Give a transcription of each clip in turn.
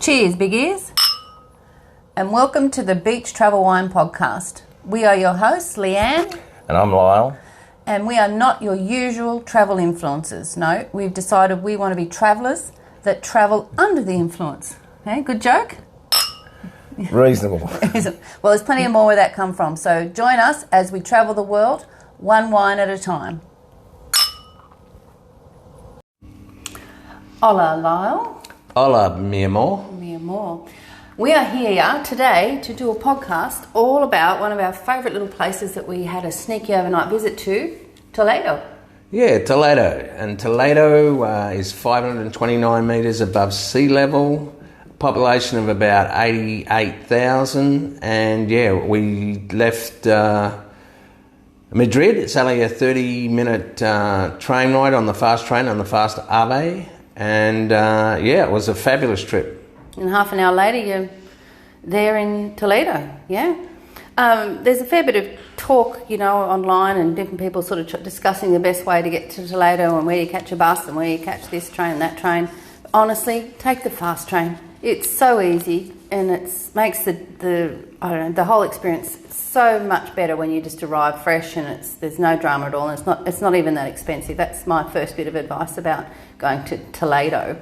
Cheers, big ears, and welcome to the Beach Travel Wine Podcast. We are your hosts, Leanne. And I'm Lyle. And we are not your usual travel influencers. No, we've decided we want to be travellers that travel under the influence. Okay, good joke? Reasonable. Well, there's plenty of more where that come from. So join us as we travel the world, one wine at a time. Hola, Lyle. Hola, mi amor. Mi amor. We are here today to do a podcast all about one of our favourite little places that we had a sneaky overnight visit to, Toledo. Yeah, Toledo. And Toledo is 529 metres above sea level, population of about 88,000. And yeah, we left Madrid. It's only a 30-minute train ride on the fast train, on the fast AVE. And yeah, it was a fabulous trip. And half an hour later, you're there in Toledo, yeah? There's a fair bit of talk, online and different people sort of discussing the best way to get to Toledo and where you catch a bus and where you catch this train and that train. But honestly, take the fast train. It's so easy and it makes the whole experience so much better when you just arrive fresh and there's no drama at all, and it's not even that expensive. That's my first bit of advice about going to Toledo.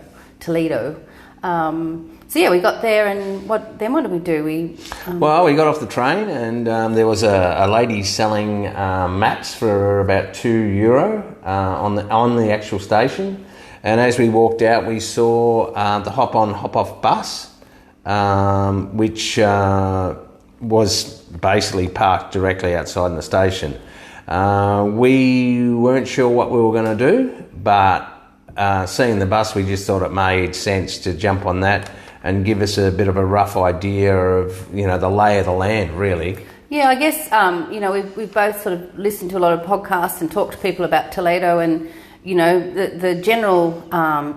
So yeah, we got there, and what did we do? We got off the train, and there was a lady selling maps for about €2 on the actual station. And as we walked out, we saw the hop-on, hop-off bus, which was basically parked directly outside the station. We weren't sure what we were going to do, but seeing the bus, we just thought it made sense to jump on that and give us a bit of a rough idea of, the lay of the land, really. Yeah, I guess, we've both sort of listened to a lot of podcasts and talked to people about Toledo, and, the general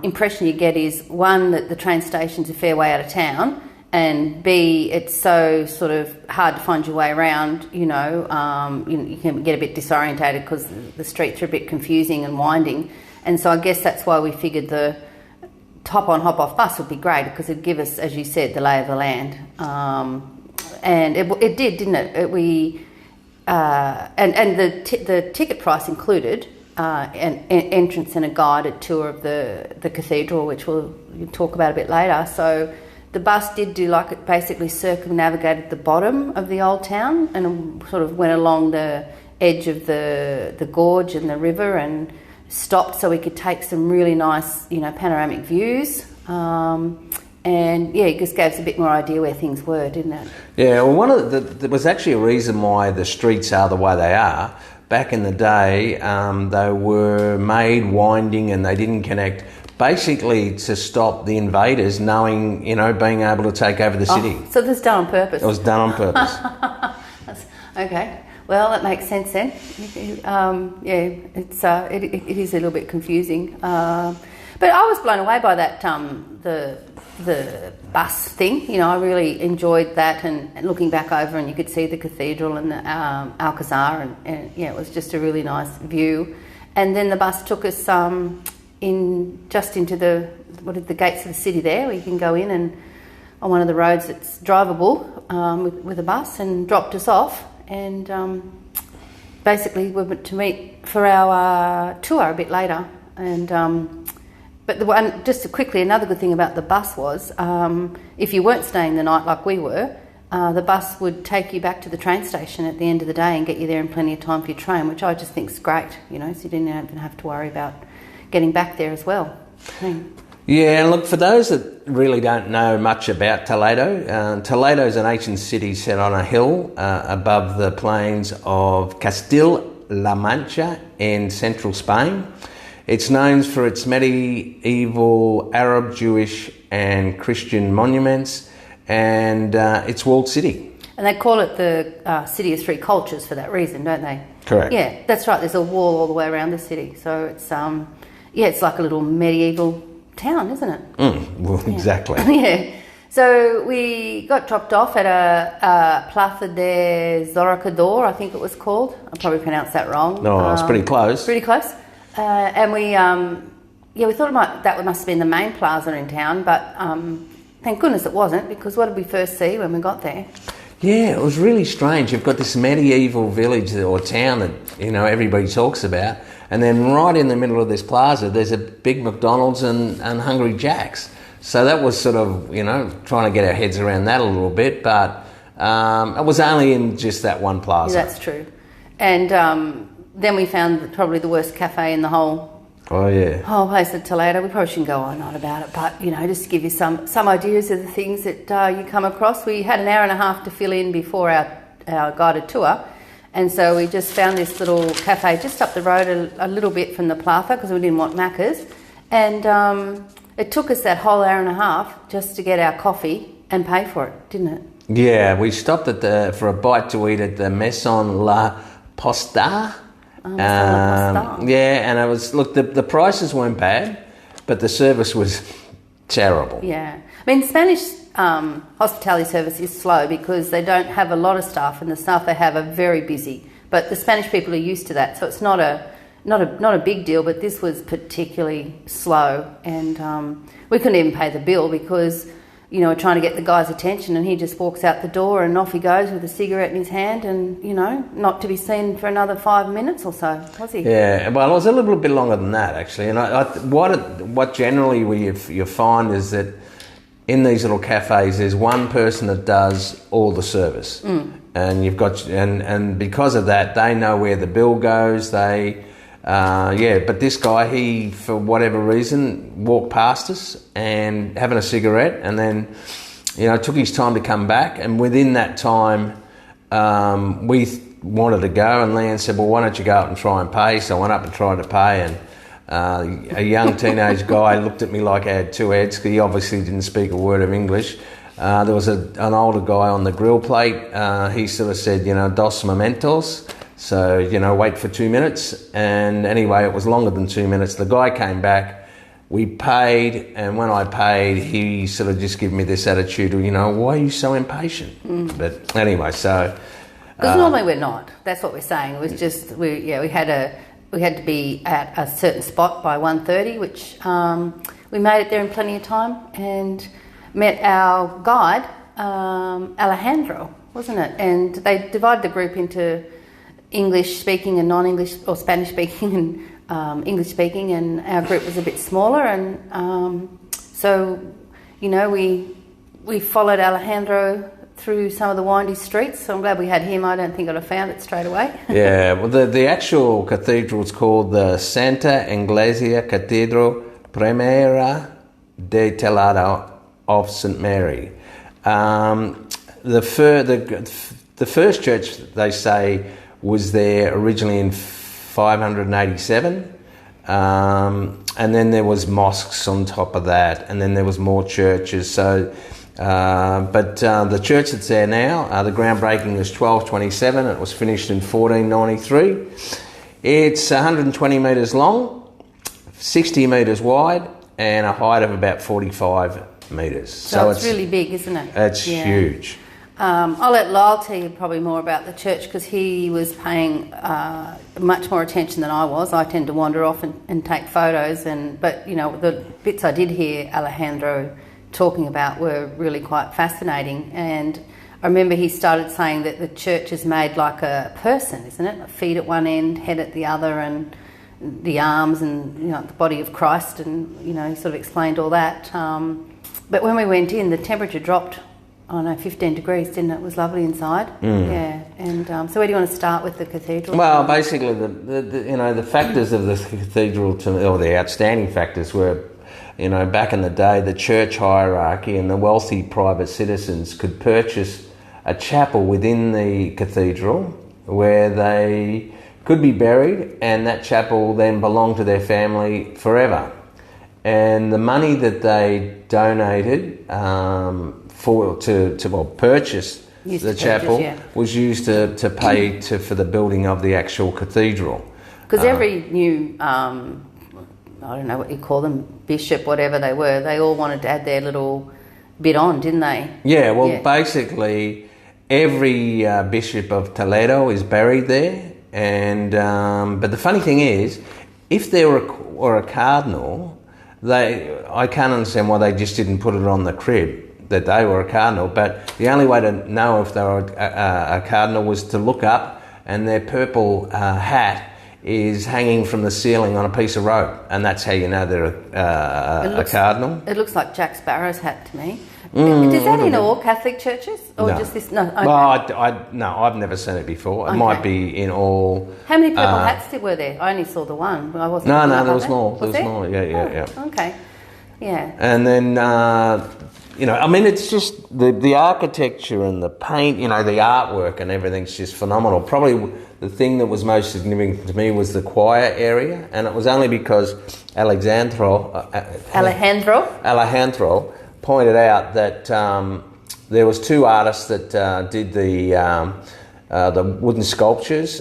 impression you get is, one, that the train station's a fair way out of town, and B, it's so sort of hard to find your way around, you can get a bit disorientated because the streets are a bit confusing and winding. And so I guess that's why we figured the hop-on, hop-off bus would be great, because it'd give us, as you said, the lay of the land. And it did, didn't it? And the ticket price included an entrance and a guided tour of the cathedral, which we'll talk about a bit later. So the bus did do it basically circumnavigated the bottom of the old town and sort of went along the edge of the gorge and the river and stopped so we could take some really nice, panoramic views. And yeah, it just gave us a bit more idea where things were, didn't it? Yeah, well, there was actually a reason why the streets are the way they are. Back in the day, they were made winding and they didn't connect, basically to stop the invaders knowing, being able to take over the city. So this was done on purpose? It was done on purpose. Okay. Well, that makes sense then. It is a little bit confusing. But I was blown away by that, the bus thing. I really enjoyed that, and looking back over, and you could see the cathedral and the Alcazar, and it was just a really nice view. And then the bus took us into the gates of the city there, where you can go in and on one of the roads that's drivable with a bus, and dropped us off. And basically we were to meet for our tour a bit later. And but another good thing about the bus was, if you weren't staying the night like we were, the bus would take you back to the train station at the end of the day and get you there in plenty of time for your train, which I just think is great, so you didn't even have to worry about getting back there as well. Yeah, and look, for those that really don't know much about Toledo, Toledo is an ancient city set on a hill above the plains of Castile-La Mancha in central Spain. It's known for its medieval Arab, Jewish and Christian monuments, and its walled city. And they call it the City of Three Cultures for that reason, don't they? Correct. Yeah, that's right. There's a wall all the way around the city. So it's, it's like a little medieval town, isn't it? Exactly. Yeah. So we got dropped off at a Plaza de Zoracador, I think it was called. I probably pronounced that wrong. No, it's pretty close. Pretty close. And we thought that must have been the main plaza in town, but thank goodness it wasn't, because what did we first see when we got there? Yeah, it was really strange. You've got this medieval village or town that, you know, everybody talks about, and then right in the middle of this plaza, there's a big McDonald's and Hungry Jack's. So that was sort of, you know, trying to get our heads around that a little bit, but it was only in just that one plaza. Yeah, that's true. And then we found probably the worst cafe in the whole place at Toledo. We probably shouldn't go on about it, but, you know, just to give you some ideas of the things that you come across. We had an hour and a half to fill in before our guided tour, and so we just found this little cafe just up the road a little bit from the plaza, because we didn't want Macca's, and it took us that whole hour and a half just to get our coffee and pay for it, didn't it? Yeah, we stopped for a bite to eat at the Maison La Posta. Yeah, and it was, look, the prices weren't bad, but the service was terrible. Yeah, I mean, Spanish hospitality service is slow because they don't have a lot of staff, and the staff they have are very busy. But the Spanish people are used to that, so it's not a big deal. But this was particularly slow, and we couldn't even pay the bill because, you know, we're trying to get the guy's attention, and he just walks out the door and off he goes with a cigarette in his hand, and, you know, not to be seen for another 5 minutes or so, was he? Yeah, well, it was a little bit longer than that, actually. And what generally you find is that in these little cafes, there's one person that does all the service, and you've got and because of that, they know where the bill goes. But this guy, he, for whatever reason, walked past us and having a cigarette, and then, you know, took his time to come back. And within that time, we wanted to go, and Leanne said, well, why don't you go up and try and pay? So I went up and tried to pay, and a young teenage guy looked at me like I had two heads, because he obviously didn't speak a word of English. There was an older guy on the grill plate. He sort of said, you know, dos momentos. So, you know, wait for 2 minutes. And anyway, it was longer than 2 minutes. The guy came back, we paid, and when I paid, he sort of just gave me this attitude of, you know, why are you so impatient? But anyway, so... Because normally we're not. That's what we're saying. It was just, we had to be at a certain spot by 1:30, which we made it there in plenty of time, and met our guide, Alejandro, wasn't it? And they divided the group into English speaking and non-English, or Spanish speaking and English speaking, and our group was a bit smaller, and so, you know, we followed Alejandro through some of the windy streets, so I'm glad we had him. I don't think I'd have found it straight away. Yeah, well, the actual cathedral is called the Santa Iglesia Cathedral Primera de Toledo of St. Mary. The first church, they say, was there originally in 587, and then there was mosques on top of that, and then there was more churches. So, but the church that's there now, the groundbreaking was 1227. It was finished in 1493. It's 120 metres long, 60 metres wide, and a height of about 45 metres. So it's really big, isn't it? It's huge. I'll let Lyle tell you probably more about the church, because he was paying much more attention than I was. I tend to wander off and take photos, but you know, the bits I did hear Alejandro talking about were really quite fascinating. And I remember he started saying that the church is made like a person, isn't it? Feet at one end, head at the other, and the arms, and, you know, the body of Christ, and, you know, he sort of explained all that. But when we went in, the temperature dropped, 15 degrees, didn't it? It was lovely inside. Yeah. And so where do you want to start with the cathedral? Well, basically, the factors of the cathedral, or the outstanding factors, were, you know, back in the day, the church hierarchy and the wealthy private citizens could purchase a chapel within the cathedral where they could be buried, and that chapel then belonged to their family forever. And the money that they donated to purchase the chapel was used to pay for the building of the actual cathedral. Because every new, I don't know what you call them, bishop, whatever they were, they all wanted to add their little bit on, didn't they? Yeah, well, basically every bishop of Toledo is buried there, and but the funny thing is, if there were a cardinal, I can't understand why they just didn't put it on the crib. that they were a cardinal, but the only way to know if they were a cardinal was to look up, and their purple hat is hanging from the ceiling on a piece of rope, and that's how you know they're a cardinal. It looks like Jack Sparrow's hat to me. Is that in all Catholic churches, or No. just this? No. Okay. Well, no, I've never seen it before. It might be in all. How many purple hats were there? I only saw the one. But I wasn't. No, there was more. There was more. Yeah. Okay. Yeah. And then, I mean, it's just the architecture and the paint, the artwork and everything's just phenomenal. Probably the thing that was most significant to me was the choir area, and it was only because Alejandro pointed out that there was two artists that did the wooden sculptures,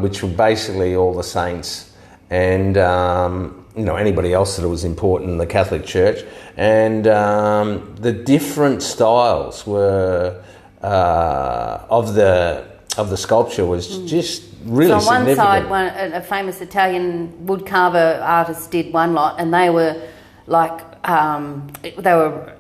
which were basically all the saints and anybody else that was important in the Catholic Church, and the different styles were of the sculpture was just really significant. So on one side, a famous Italian woodcarver artist did one lot, and they were like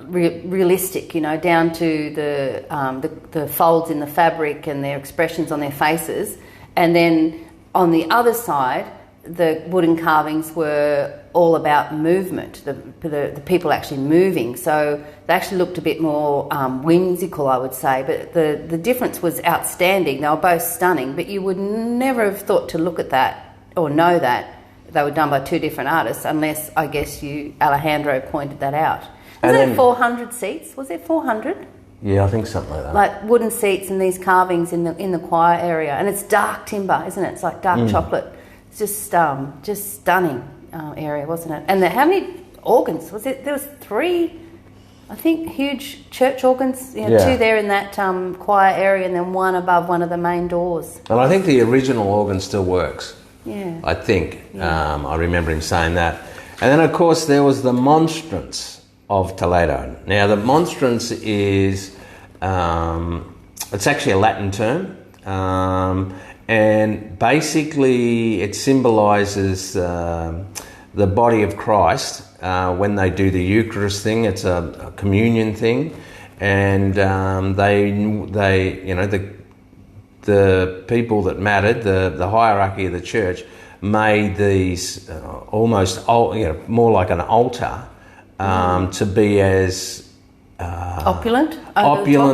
realistic, down to the folds in the fabric and their expressions on their faces. And then on the other side, the wooden carvings were all about movement, the people actually moving. So they actually looked a bit more whimsical, I would say. But the difference was outstanding. They were both stunning, but you would never have thought to look at that or know that they were done by two different artists, unless, I guess, Alejandro pointed that out. Was it 400 seats? Was it 400? Yeah, I think something like that. Like wooden seats and these carvings in the choir area, and it's dark timber, isn't it? It's like dark chocolate. It's just stunning area, wasn't it? And how many organs was it? There was 3, I think, huge church organs. 2 there in that choir area, and then one above one of the main doors. And I think the original organ still works. Yeah. I think. Yeah. I remember him saying that. And then, of course, there was the monstrance of Toledo. Now, the monstrance is, it's actually a Latin term, and basically it symbolises the body of Christ when they do the Eucharist thing. It's a communion thing, and the people that mattered, the hierarchy of the church, made these almost more like an altar to be as opulent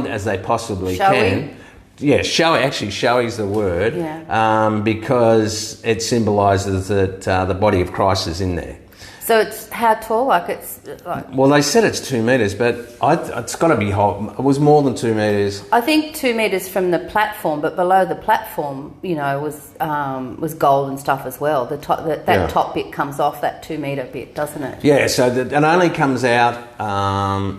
as they possibly can. Yeah, showy is the word, because it symbolises that the body of Christ is in there. So it's how tall? Well, they said it's 2 metres, but it's got to be hot. It was more than 2 metres. I think 2 metres from the platform, but below the platform, was gold and stuff as well. That top bit comes off that 2 metre bit, doesn't it? Yeah, so it only comes out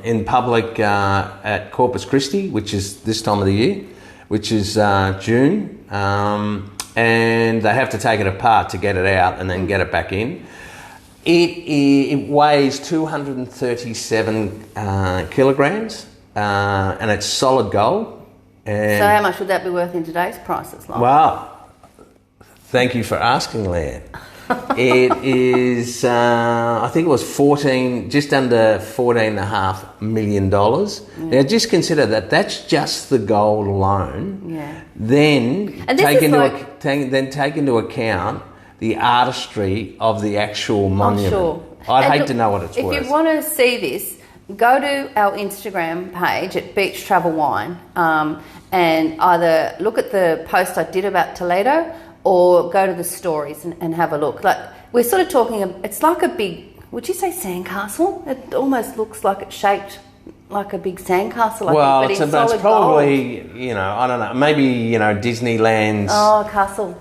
in public at Corpus Christi, which is this time of the year, which is June, and they have to take it apart to get it out and then get it back in. It weighs 237 kilograms, and it's solid gold. And so how much would that be worth in today's prices? Well, thank you for asking, Leanne. It is, I think it was just under $14.5 million. Now, just consider that that's just the gold alone. Yeah. Then take into account the artistry of the actual monument. Sure. I'd hate to know what it's worth. If you want to see this, go to our Instagram page at Beach Travel Wine, and either look at the post I did about Toledo, or go to the stories and have a look. Like, we're sort of talking, it's like a big, would you say sandcastle? It almost looks like it's shaped like a big sandcastle, I think, but in solid it's probably, gold. I don't know, maybe, Disneyland's castle,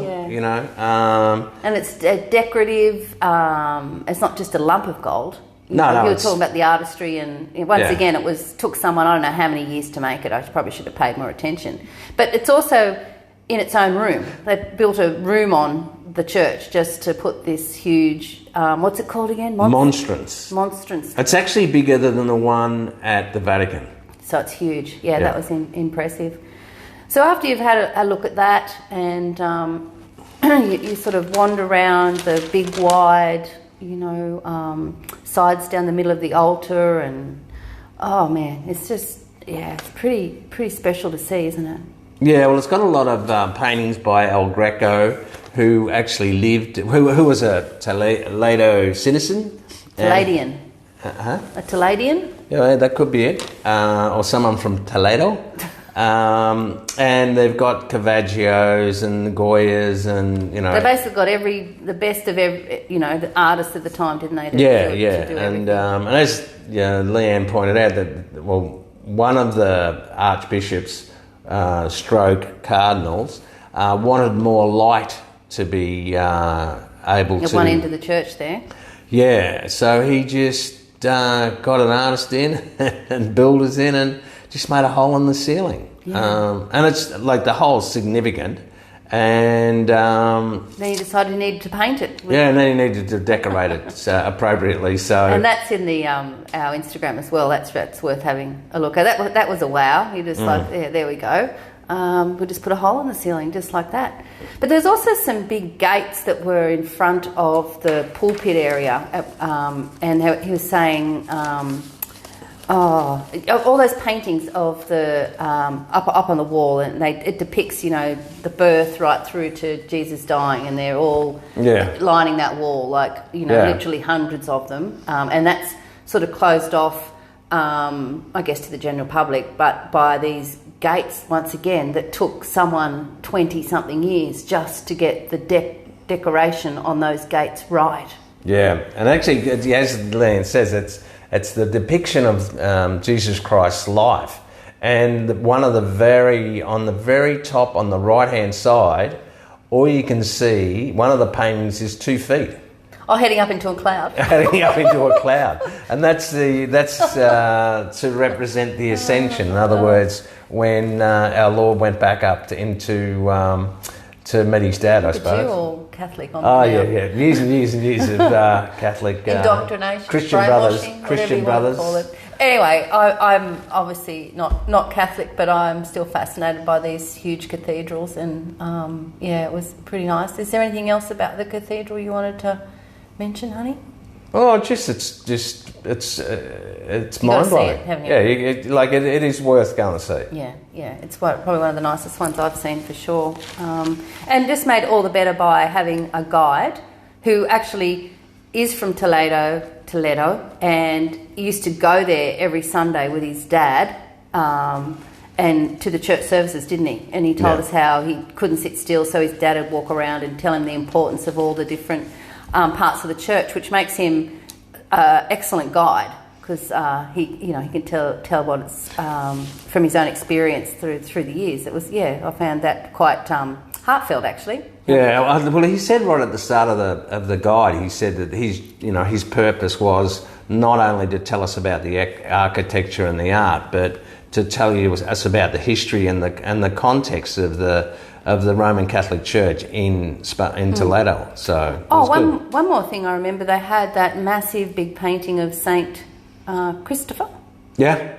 yeah. And it's decorative, it's not just a lump of gold. You were talking about the artistry, and once again, took someone, I don't know how many years to make it. I probably should have paid more attention. But it's also in its own room. They built a room on the church just to put this huge, what's it called again? Monstrance. It's actually bigger than the one at the Vatican. So it's huge. Yeah, that was impressive. So after you've had a look at that, and you sort of wander around the big wide, sides down the middle of the altar, and Oh man, it's just, it's pretty special to see, isn't it? Yeah, well, it's got a lot of paintings by El Greco, who actually lived, who was a Toledo citizen. Toledan. A Toledan? Yeah, that could be it. Or someone from Toledo. And they've got Caravaggio's and Goyas and, you know... They basically got the best of every, the artists of the time, didn't they? To do and as Leanne pointed out, that one of the archbishops, stroke cardinals, wanted more light to be able to... At one end of the church there. Yeah, so he just got an artist in and builders in and just made a hole in the ceiling. Yeah. And it's like the hole's significant. And then he decided he needed to paint it. And then he needed to decorate it appropriately. So, and that's in the our Instagram as well. That's worth having a look at. That was a wow. He just there we go. We'll just put a hole in the ceiling just like that. But there's also some big gates that were in front of the pulpit area, and he was saying, all those paintings of the up on the wall, and it depicts the birth right through to Jesus dying, and they're all lining that wall, literally hundreds of them, and that's sort of closed off, I guess, to the general public, but by these gates once again that took someone 20-something years just to get the decoration on those gates right. Yeah, and actually, as Leanne says, it's the depiction of Jesus Christ's life, and on the very top on the right hand side, all you can see, one of the paintings is 2 feet. Oh, heading up into a cloud. Heading up into a cloud, and that's to represent the ascension. In other words, when our Lord went back up to meet his dad, I suppose. Jew or Catholic? Years and years and years of Catholic indoctrination, Christian brothers. Call it. Anyway, I'm obviously not Catholic, but I'm still fascinated by these huge cathedrals, and it was pretty nice. Is there anything else about the cathedral you wanted to mention, honey? Oh, it's mind blowing. It is worth going to see. Yeah, it's probably one of the nicest ones I've seen for sure, and just made all the better by having a guide who actually is from Toledo, and used to go there every Sunday with his dad, and to the church services, didn't he? And he told us how he couldn't sit still, so his dad would walk around and tell him the importance of all the different parts of the church, which makes him an excellent guide, because he can tell what it's from his own experience through the years. It was I found that quite heartfelt, actually. Yeah, well, he said right at the start of the guide, he said that his purpose was not only to tell us about the architecture and the art, but to tell us about the history and the context of the Roman Catholic Church in Toledo. So one more thing I remember, they had that massive big painting of Saint Christopher. Yeah.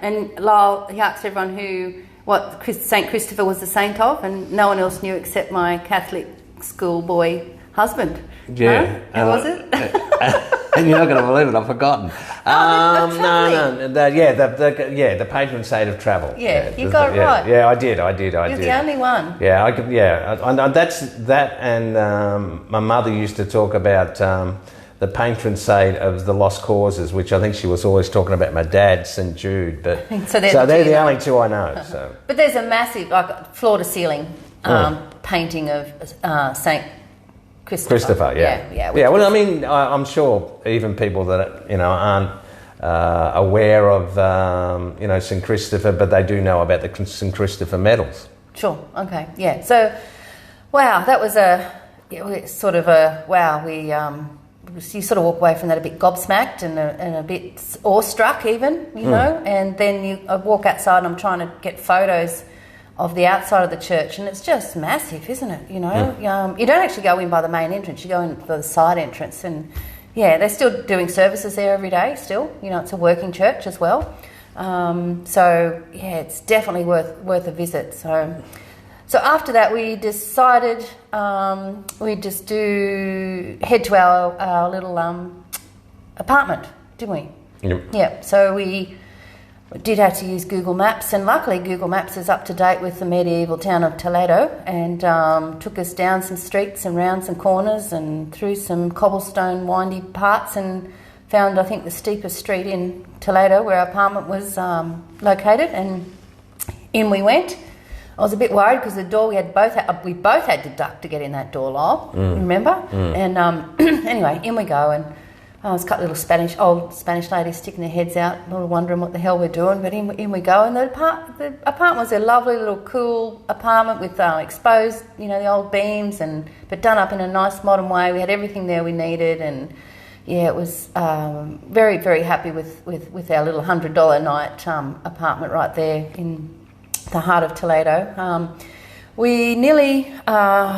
And Lyle, he asked everyone what Saint Christopher was the saint of, and no one else knew except my Catholic schoolboy husband. Yeah. Who was it? And you're not going to believe it, I've forgotten. The patron saint of travel. Yeah, you got it right. Yeah, I did. You're the only one. Yeah, I could. Yeah, that's that. And my mother used to talk about the patron saint of the lost causes, which I think she was always talking about my dad, St. Jude. But so they're the only two I know. So, but there's a massive, floor to ceiling painting of Saint Christopher. Yeah. Well, I mean, I'm sure even people that aren't aware of St. Christopher, but they do know about the St. Christopher medals. Sure. Okay. Yeah. So, wow, that was sort of a wow. You sort of walk away from that a bit gobsmacked and a bit awestruck, even, know. And then I walk outside and I'm trying to get photos of the outside of the church, and it's just massive, isn't it? You don't actually go in by the main entrance; you go in by the side entrance, and they're still doing services there every day. Still, it's a working church as well. It's definitely worth a visit. So after that, we decided we'd just head to our little apartment, didn't we? Yep. Yeah, so we did have to use Google Maps, and luckily Google Maps is up to date with the medieval town of Toledo, and took us down some streets and round some corners and through some cobblestone windy parts, and found, I think, the steepest street in Toledo where our apartment was located, and in we went. I was a bit worried because the door we both had to duck to get in that door, Lyle. Remember? And anyway, in we go, and there's a couple of little old Spanish ladies sticking their heads out, a little wondering what the hell we're doing. But in we go, and the apartment was a lovely little cool apartment with exposed, the old beams, but done up in a nice modern way. We had everything there we needed, and yeah, it was very, very happy with our little $100 a night apartment right there in the heart of Toledo. We nearly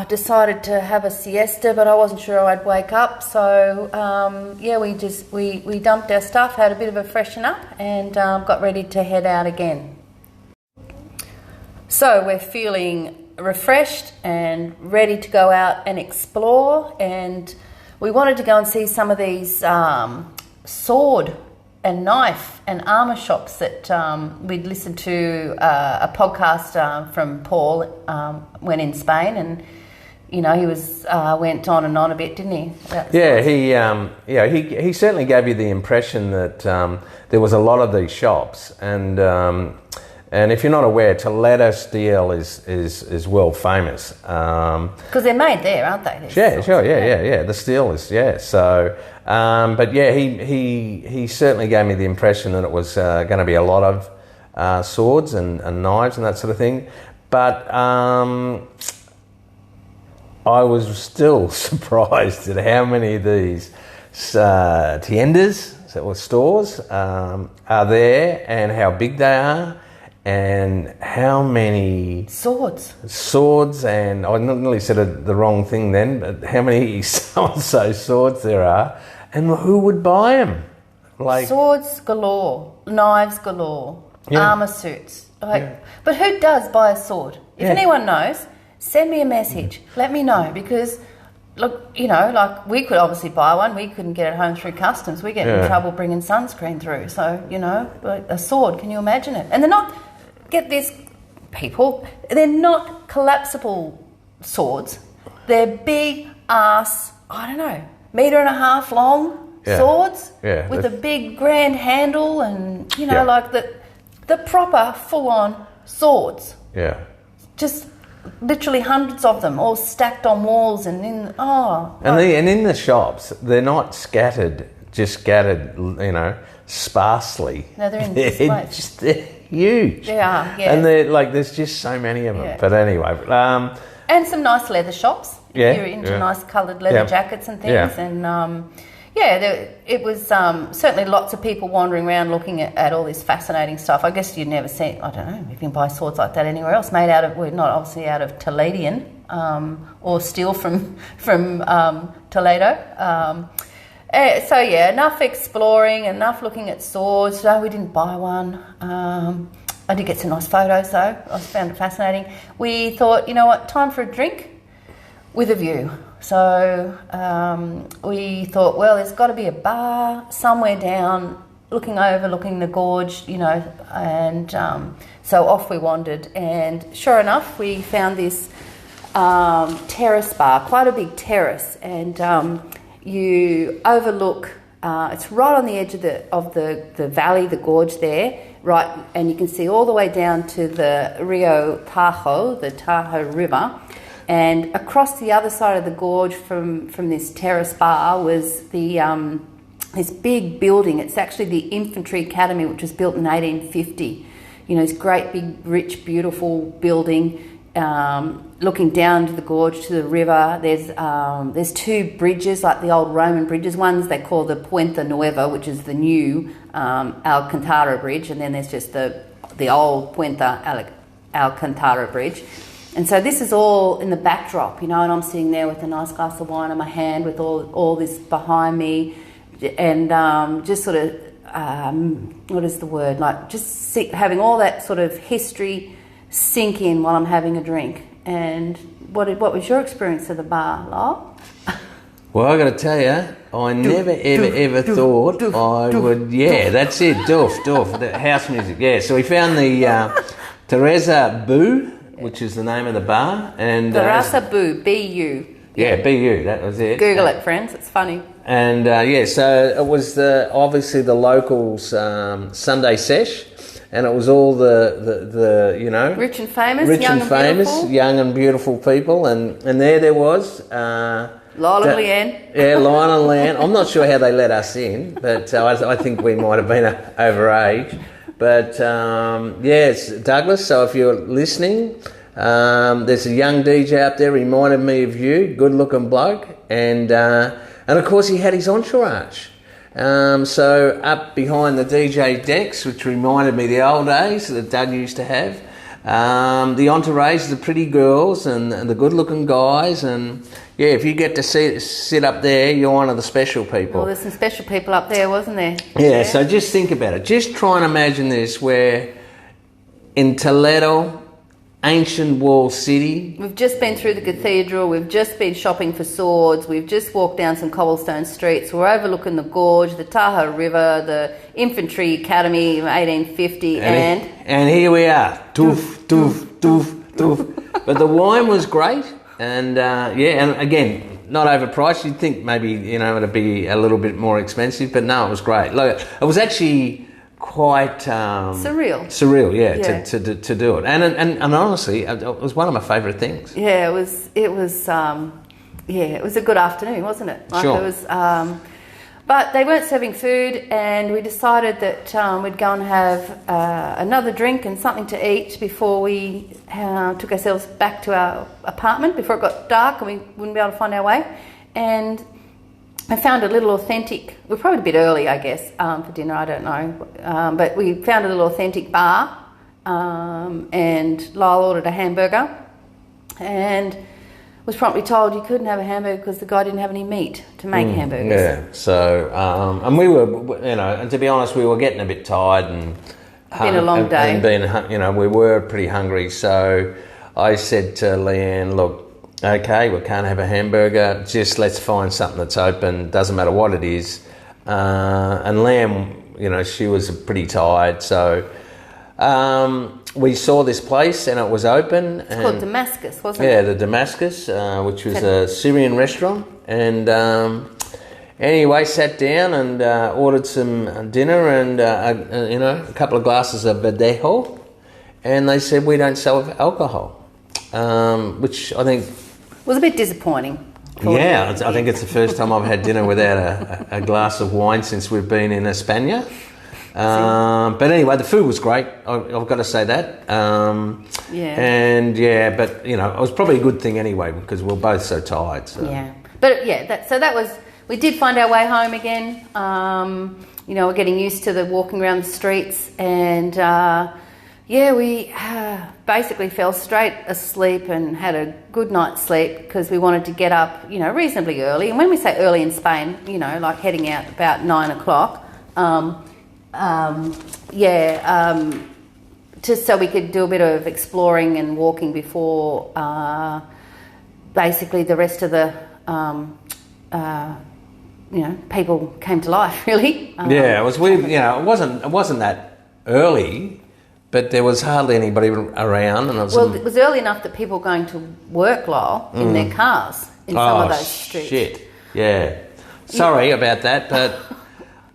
decided to have a siesta, but I wasn't sure I'd wake up. So we dumped our stuff, had a bit of a freshen up, and got ready to head out again. So we're feeling refreshed and ready to go out and explore, and we wanted to go and see some of these sword and knife and armour shops that we'd listened to a podcast from Paul when in Spain, and he was went on and on a bit, didn't he? Yeah, he certainly gave you the impression that there was a lot of these shops, and if you're not aware, Toledo steel is world famous because they're made there, aren't they? Yeah. The steel is So, but yeah, he certainly gave me the impression that it was going to be a lot of swords and knives and that sort of thing. But I was still surprised at how many of these tiendas, or stores, are there, and how big they are. And how many swords, and I nearly said the wrong thing then, but how many so-and-so swords there are, and who would buy them? Like swords galore, knives galore, armour suits. But who does buy a sword? If anyone knows, send me a message. Let me know, because look, we could obviously buy one. We couldn't get it home through customs. We get in trouble bringing sunscreen through. So, like a sword, can you imagine it? And they're not, get this, people, they're not collapsible swords. They're big ass, I don't know, 1.5 metre long swords with a big grand handle, and, like the proper full-on swords. Yeah. Just literally hundreds of them, all stacked on walls and in and in the shops, they're not scattered, sparsely. No, they're in displays. They're huge. They are, yeah. And they're like, there's just so many of them. Yeah. But anyway, and some nice leather shops. If you're into nice coloured leather jackets and things, and it was certainly lots of people wandering around looking at all this fascinating stuff. I guess you'd never see, I don't know, you can buy swords like that anywhere else, made out of, well, not obviously out of Toledo or steel from Toledo. Enough exploring, enough looking at swords. No, we didn't buy one. I did get some nice photos though. I found it fascinating. We thought, you know what, time for a drink with a view. So we thought, well, there's got to be a bar somewhere down, overlooking the gorge, and so off we wandered. And sure enough, we found this terrace bar, quite a big terrace, and you overlook. It's right on the edge of the valley, the gorge there, right, and you can see all the way down to the Rio Tajo, the Tajo River. And across the other side of the gorge from this terrace bar was this big building. It's actually the Infantry Academy, which was built in 1850. This great, big, rich, beautiful building looking down to the gorge, to the river. There's two bridges, like the old Roman bridges. One's they call the Puente Nueva, which is the new Alcantara Bridge, and then there's just the old Puente Alcantara Bridge. And so this is all in the backdrop, and I'm sitting there with a nice glass of wine in my hand with all this behind me, and just sort of, what is the word, like just having all that sort of history sink in while I'm having a drink. And what was your experience of the bar, Lyle? Well, I got to tell you, I never ever thought I would. Yeah, that's it. Doof. The house music. Yeah. So we found the Teresa Boo, which is the name of the bar, and Teresa Boo, B-U. Yeah, B-U. That was it. Google it, friends. It's funny. And so it was obviously the locals' Sunday sesh. And it was all the rich and famous, young and beautiful people, and there was Lyle and Leanne. Yeah, Lyle and Leanne. I'm not sure how they let us in, but I think we might have been over age. But yes, Douglas. So if you're listening, there's a young DJ up there. Reminded me of you. Good-looking bloke, and of course he had his entourage. So up behind the DJ decks, which reminded me of the old days that Doug used to have, the entourage, the pretty girls and the good-looking guys, and yeah, if you get to sit up there, you're one of the special people. Well, there's some special people up there, wasn't there? Yeah, so just think about it. Just try and imagine this, where in Toledo, ancient wall city. We've just been through the cathedral, we've just been shopping for swords, we've just walked down some cobblestone streets, we're overlooking the gorge, the Tajo River, the Infantry Academy of 1850, and here we are, doof. But the wine was great, and and again, not overpriced. You'd think maybe, it'd be a little bit more expensive, but no, it was great. Look, it was actually quite surreal, yeah. To do it, and honestly, it was one of my favourite things. Yeah, it was it was a good afternoon, wasn't it? Sure. It was, but they weren't serving food, and we decided that we'd go and have another drink and something to eat before we took ourselves back to our apartment before it got dark and we wouldn't be able to find our way. And I found a little authentic, we're probably a bit early, I guess, for dinner, I don't know. But we found a little authentic bar, and Lyle ordered a hamburger and was promptly told you couldn't have a hamburger because the guy didn't have any meat to make hamburgers. Yeah, so, and we were, and to be honest, we were getting a bit tired and... It's been a long day. And we were pretty hungry, so I said to Leanne, look, okay, we can't have a hamburger, just let's find something that's open, doesn't matter what it is. And Leanne, she was pretty tired, so we saw this place and it was open. It's called Damascus, wasn't it? Yeah, the Damascus, which was a Syrian restaurant. And anyway, sat down and ordered some dinner and, a couple of glasses of Verdejo. And they said, we don't sell alcohol, which I think... was a bit disappointing. Yeah, I think it's the first time I've had dinner without a glass of wine since we've been in España. But anyway, the food was great. I've got to say that. And but it was probably a good thing anyway because we're both so tired. So. Yeah, but that was. We did find our way home again. We're getting used to the walking around the streets, and we basically fell straight asleep and had a good night's sleep because we wanted to get up, reasonably early. And when we say early in Spain, like heading out about 9 o'clock. Just so we could do a bit of exploring and walking before basically the rest of the people came to life, really. It was weird. It wasn't that early, but there was hardly anybody around, and it was early enough that people were going to work, Lyle, in their cars in some of those streets. Shit, yeah. Sorry about that, but.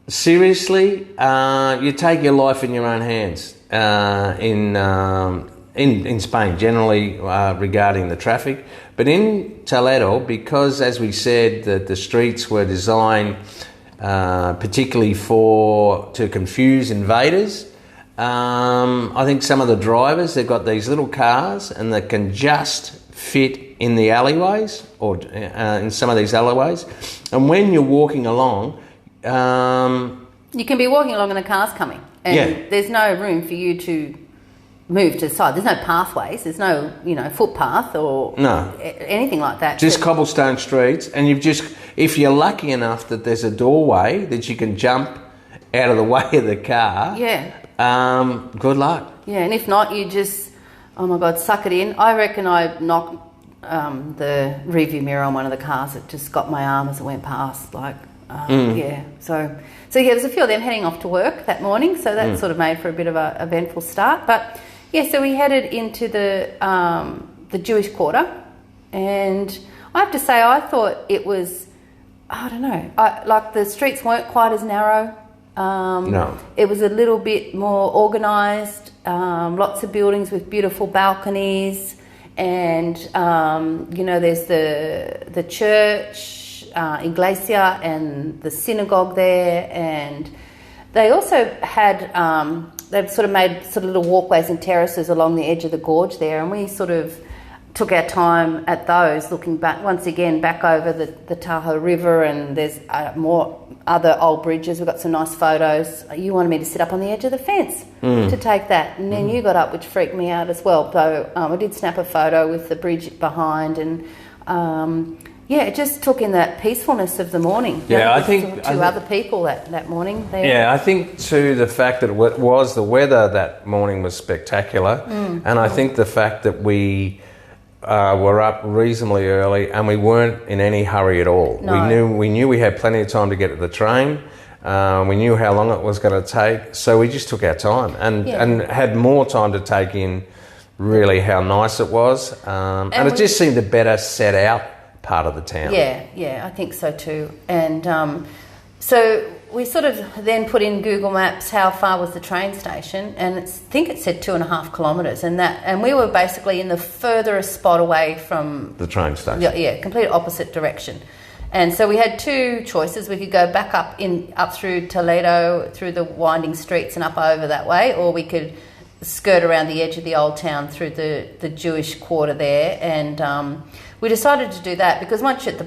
Seriously, you take your life in your own hands in Spain, generally regarding the traffic. But in Toledo, because as we said, that the streets were designed particularly to confuse invaders. I think some of the drivers, they've got these little cars and they can just fit in the alleyways or in some of these alleyways. And when you're walking along. You can be walking along and the car's coming, and there's no room for you to move to the side. There's no pathways. There's no, footpath or anything like that. Just cobblestone streets, and if you're lucky enough that there's a doorway that you can jump out of the way of the car. Yeah. Good luck. Yeah, and if not, you just, oh my God, suck it in. I reckon I knocked the rearview mirror on one of the cars. It just got my arm as it went past. Yeah. So yeah, there's a few of them heading off to work that morning. So that sort of made for a bit of a eventful start. But yeah, so we headed into the Jewish quarter, and I have to say, I thought it was, I don't know, like the streets weren't quite as narrow. No. It was a little bit more organised, lots of buildings with beautiful balconies, and, there's the church, Iglesia, and the synagogue there, and they also had, they've sort of made sort of little walkways and terraces along the edge of the gorge there, and we sort of took our time at those, looking back once again back over the Tajo River, and there's more other old bridges. We've got some nice photos. You wanted me to sit up on the edge of the fence to take that, and then you got up, which freaked me out as well. So I did snap a photo with the bridge behind, and it just took in that peacefulness of the morning. Yeah, I think two other people that morning. Yeah, I think too the fact that it was the weather that morning was spectacular, and I think the fact that we were up reasonably early and we weren't in any hurry at all. No. We knew we had plenty of time to get to the train. We knew how long it was going to take, so we just took our time and had more time to take in really how nice it was, and it just seemed a better set out part of the town. Yeah, I think so too. And so we sort of then put in Google Maps how far was the train station, and I think it said 2.5 kilometres, and we were basically in the furthest spot away from the train station. Yeah, complete opposite direction. And so we had two choices. We could go back up through Toledo, through the winding streets and up over that way, or we could skirt around the edge of the old town through the Jewish quarter there. And we decided to do that because once you're at the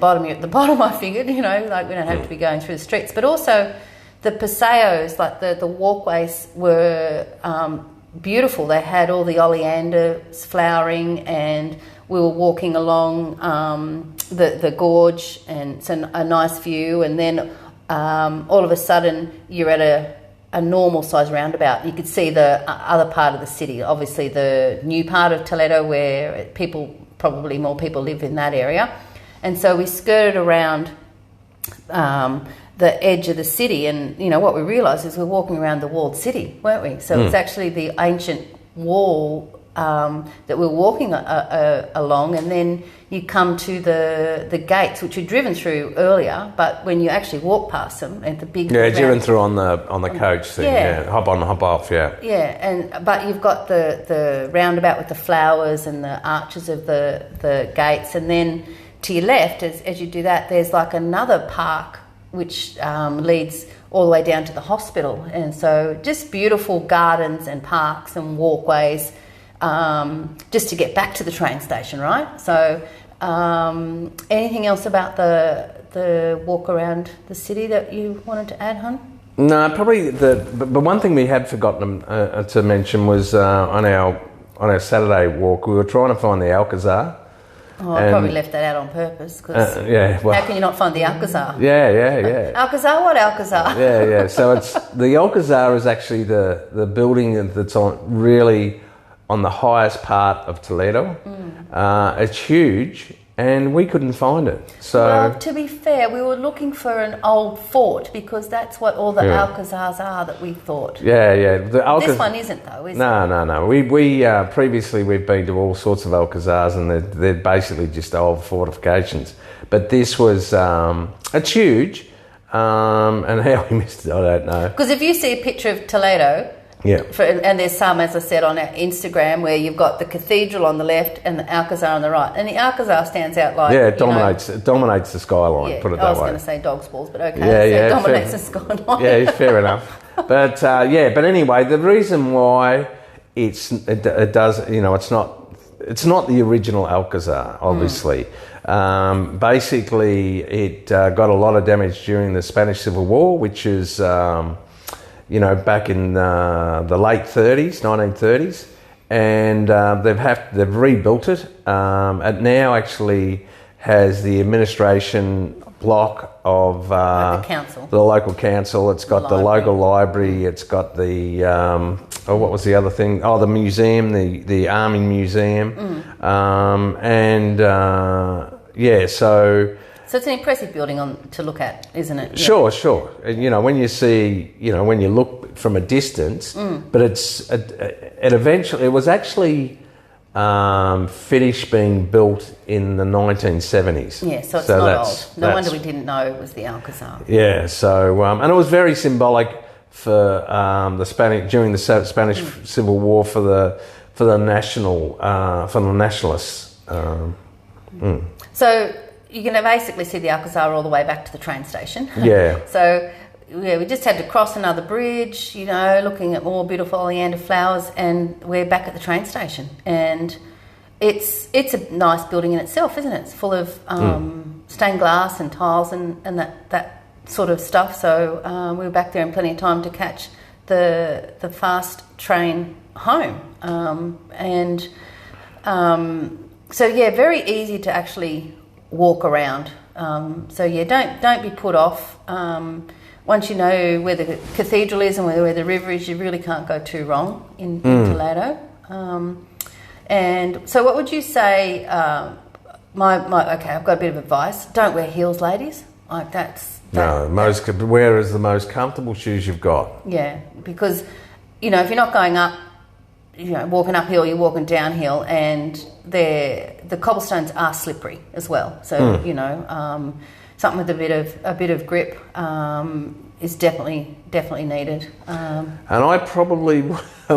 bottom, I figured, we don't have to be going through the streets. But also the paseos, like the walkways were beautiful. They had all the oleanders flowering, and we were walking along the gorge, and it's a nice view. And then all of a sudden you're at a normal size roundabout. You could see the other part of the city, obviously the new part of Toledo where probably more people live in that area. And so we skirted around the edge of the city, and what we realised is we're walking around the walled city, weren't we? So it's actually the ancient wall that we're walking along, and then you come to the gates, which you'd driven through earlier, but when you actually walk past them and the big driven through on the coach thing, hop on, hop off, but you've got the roundabout with the flowers and the arches of the gates, and then to your left, as you do that, there's like another park which leads all the way down to the hospital, and so just beautiful gardens and parks and walkways. Just to get back to the train station, right? So, anything else about the walk around the city that you wanted to add, hon? No, probably but one thing we had forgotten to mention was on our Saturday walk, we were trying to find the Alcazar. Oh, I probably left that out on purpose, because how can you not find the Alcazar? Yeah. Alcazar? What Alcazar? Yeah. So the Alcazar is actually the building that's really on the highest part of Toledo. It's huge, and we couldn't find it. So, well, to be fair, we were looking for an old fort, because that's what all the Alcazars are that we thought. Yeah. This one isn't, though, is it? No. We previously we've been to all sorts of Alcazars, and they're basically just old fortifications. But this was it's huge, and how we missed it, I don't know. Because if you see a picture of Toledo. Yeah. And there's some, as I said, on our Instagram where you've got the cathedral on the left and the Alcazar on the right. And the Alcazar stands out like... Yeah, it dominates the skyline, put it that way. I was going to say dog's balls, but okay. It dominates the skyline. Yeah, fair enough. But, but anyway, the reason why it does, it's not the original Alcazar, obviously. Basically, it got a lot of damage during the Spanish Civil War, which is... back in the late 1930s, and they've rebuilt it. It now actually has the administration block of the council, the local council. It's got the local library. It's got the Oh, what was the other thing? Oh, the museum, the Army Museum. So it's an impressive building to look at, isn't it? Sure. And, when you see, when you look from a distance, but it was actually finished being built in the 1970s. Yeah, so it's not old. No wonder we didn't know it was the Alcazar. Yeah, so, and it was very symbolic for during the Spanish Civil War for the nationalists. So you can basically see the Alcazar all the way back to the train station. Yeah. So we just had to cross another bridge, looking at more beautiful oleander flowers, and we're back at the train station. And it's a nice building in itself, isn't it? It's full of stained glass and tiles and that sort of stuff. So we were back there in plenty of time to catch the fast train home. Very easy to actually walk around. Don't be put off. Once you know where the cathedral is and where the river is, you really can't go too wrong in Toledo. And so what would you say, I've got a bit of advice. Don't wear heels, ladies. Wear is the most comfortable shoes you've got. Yeah, because, if you're not going up, walking uphill, you're walking downhill, and the cobblestones are slippery as well. So something with a bit of grip is definitely needed. And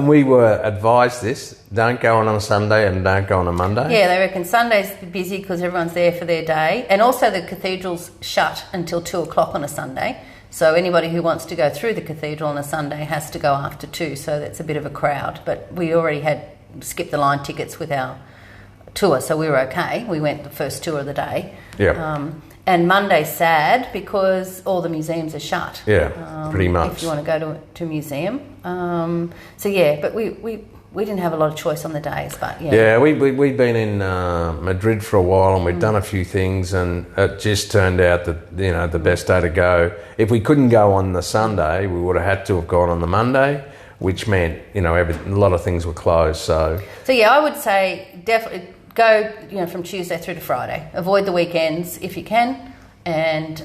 we were advised this: don't go on a Sunday and don't go on a Monday. Yeah, they reckon Sunday's busy because everyone's there for their day, and also the cathedral's shut until 2:00 on a Sunday. So anybody who wants to go through the cathedral on a Sunday has to go after 2, so that's a bit of a crowd. But we already had skipped the line tickets with our tour, so we were okay. We went the first tour of the day. Yeah. And Monday's sad because all the museums are shut. Yeah, pretty much. If you want to go to a museum. But we didn't have a lot of choice on the days, but yeah. Yeah, we'd been in Madrid for a while, and we'd done a few things, and it just turned out that the best day to go. If we couldn't go on the Sunday, we would have had to have gone on the Monday, which meant a lot of things were closed. So I would say definitely go from Tuesday through to Friday. Avoid the weekends if you can, and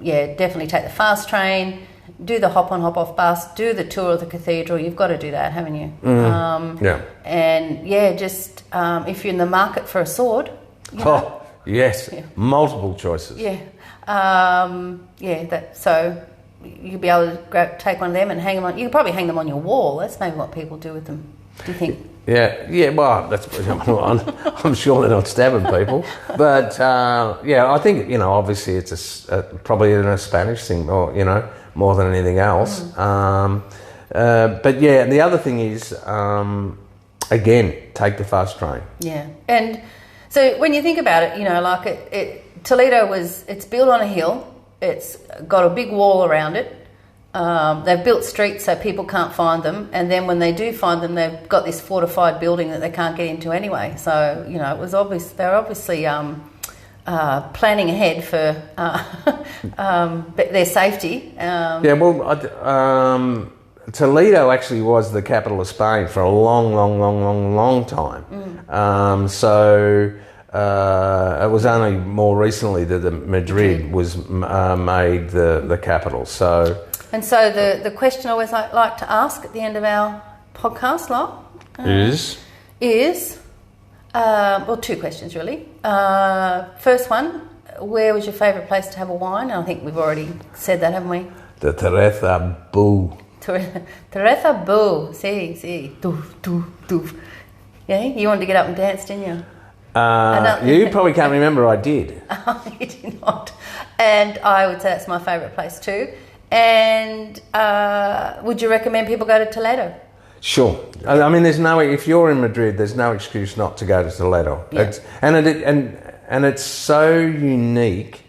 definitely take the fast train. Do the hop-on, hop-off bus, do the tour of the cathedral. You've got to do that, haven't you? And, if you're in the market for a sword... Oh, yes. Yeah. Multiple choices. Yeah. So you'll be able to take one of them and hang them on... You could probably hang them on your wall. That's maybe what people do with them. Do you think? Yeah. Well, I'm sure they're not stabbing people. But, I think, obviously it's probably a Spanish thing, or, more than anything else. And the other thing is, again, take the fast train. Yeah. And so when you think about it, Toledo it's built on a hill. It's got a big wall around it. They've built streets so people can't find them. And then when they do find them, they've got this fortified building that they can't get into anyway. So, it was obvious, they're obviously... planning ahead for their safety. Toledo actually was the capital of Spain for a long time. It was only more recently that Madrid was made the capital. So the question I always like to ask at the end of our podcast, is 2 questions really. First one, where was your favourite place to have a wine? I think we've already said that, haven't we? The Teresa Boo. Teresa Boo. See. Doof. Yeah, you wanted to get up and dance, didn't you? You probably can't remember. I did. You did not. And I would say that's my favourite place too. And would you recommend people go to Toledo? Sure. I mean, there's no, if you're in Madrid, there's no excuse not to go to Toledo. Yeah. And it's so unique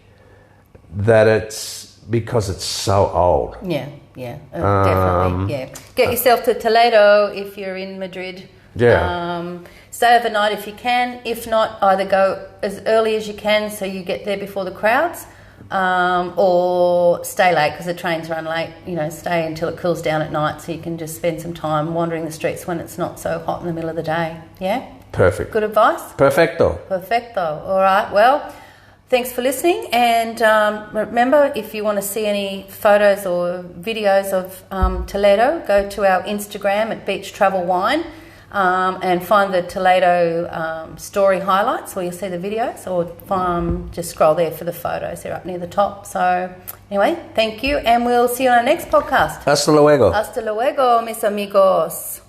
that it's because it's so old. Yeah, definitely. Yeah, get yourself to Toledo if you're in Madrid. Yeah. Stay overnight if you can. If not, either go as early as you can so you get there before the crowds, or stay late because the trains run late. You know, stay until it cools down at night so you can just spend some time wandering the streets when it's not so hot in the middle of the day. Yeah? Perfect. Good advice? Perfecto. All right. Well, thanks for listening. And remember, if you want to see any photos or videos of Toledo, go to our Instagram at Beach Travel Wine. And find the Toledo story highlights where you'll see the videos, or just scroll there for the photos. They're up near the top. So anyway, thank you, and we'll see you on our next podcast. Hasta luego. Hasta luego, mis amigos.